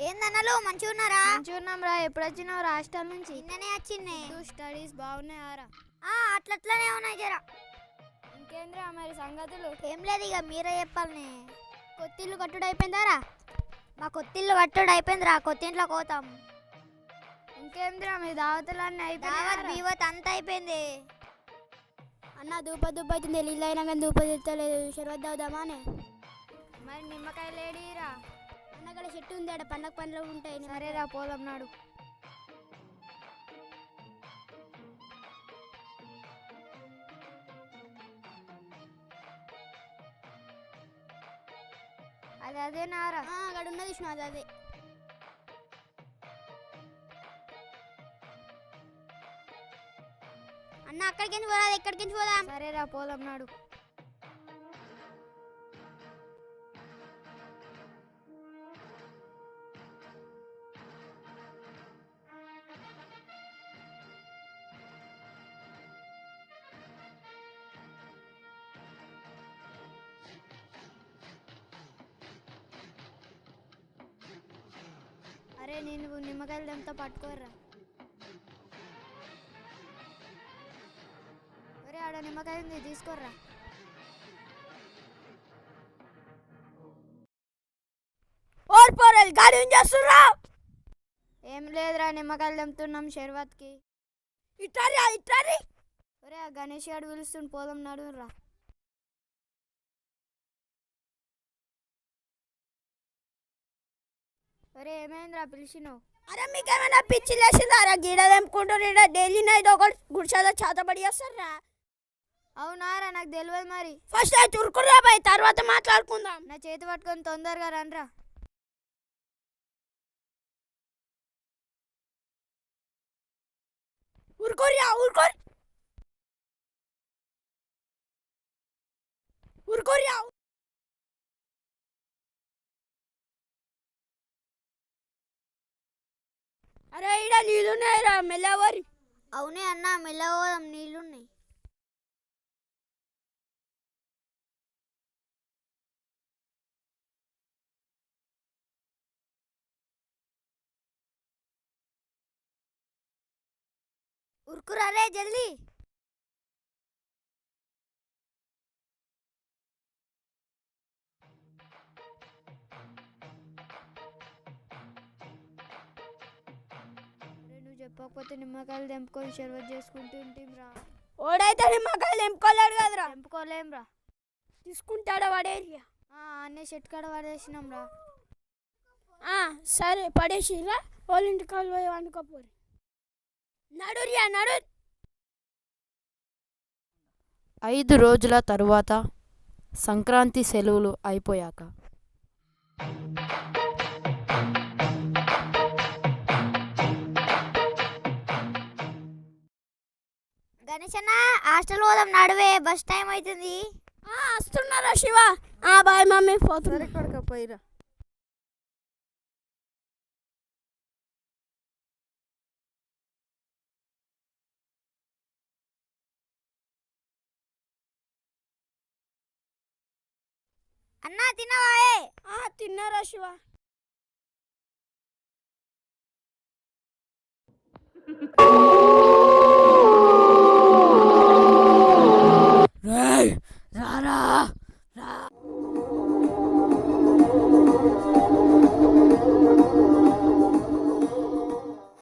ఏందన్నలు మంచిగా ఉన్నారా? మంచిగా ఉన్నాం రా. ఎప్పుడు వచ్చినావు రాష్ట్రం నుంచి? నిన్ననే వచ్చింది. స్టడీస్ బాగున్నాయారా? అట్లనే ఉన్నాయి జరా. ఇంకేంద్రా మరి సంగతులు? ఏం లేదు, ఇక మీరే చెప్పాలని. కొత్తిల్లు కట్టుడు అయిపోయిందారా? మా కొత్తిల్లు కట్టుడు అయిపోయిందిరా, కొత్తింట్లోకి పోతాం. ఇంకేంద్రా మీ దావతులన్నీ దావత్ బీవత్ అంతా అయిపోయింది. అన్న దూప అవుతుంది, నీళ్ళు అయినా కానీ దూప తిట్టలేదు. షర్వత్ అవుదామానే. మరి నిమ్మకాయలు ఏడిరా? అన్నగడ చెట్టు ఉంది, ఆడ పండగ పండ్లు ఉంటాయి. సరేరా పోలం నాడు. అదే నారా? అక్కడ ఉన్నది విష్ణు, అదే. అన్న అక్కడికి పోదా, ఎక్కడికి పోదాం? సరేరా పోలం నాడు. అరే నేను నిమ్మకాయలు తెంతా, పట్టుకోర్రా. ఒరే ఆడ నిమ్మకాయ ఉంది, తీసుకోర్రా. గాడి ఏం చేస్తుర్రా? ఏం లేదురా, నిమ్మకాయలు తెంపుతున్నాం షర్వత్కి. ఇట్టారి. ఒరే ఆ గణేష్ గారు పిలుస్తుండు, పోదాం నడురా. ఒరే ఏమైందిరా పిలిచినావు? అరే మీకేమైనా పిచ్చి లేచిందారా? గీడ తెంపుకుంటారు, డైలీ నైట్ ఒక గుడిసెలో చేతబడి చేస్తారా? అవునారా, నాకు తెలియదు. మరి ఫస్ట్ అయితే ఉరుకురా బాయ్, తర్వాత మాట్లాడుకుందాం. నా చేతి పట్టుకొని తొందరగా రండ్రా. ఊరుకోరియా. అరే ఈడ నీళ్ళున్నాయిరా, మెల్లవరి. అవునే అన్న, మెల్లవోదాం, నీళ్ళున్నాయి. ఉరుకురా రే జల్దీ. నువ్వు చెప్పకపోతే నిమ్మకాయలు తెంపుకొని షర్వత్ చేసుకుంటూ ఉంటేరా. ఓడైతే నిమ్మకాయలు తెంపుకోలేడు కదరా. తెంపుకోలేంరా. తీసుకుంటాడా వాడేరియా? అన్నీ చెట్టు కాడ పడేసినాం రా. సరే పడేసిరా, వాళ్ళ ఇంటికాలు పోయి వండుకోపోరు. నడు. 5 రోజుల తరువాత సంక్రాంతి సెలవులు అయిపోయాక గణేష్ అన్న హాస్టల్ పోదాం, నడువే, బస్ టైం అవుతుంది. వస్తున్నారా శివ? బాయ్ మమ్మీ, పోతున్నా. పోయిరా. అన్నా తిన్నావా? తిన్నారా శివ?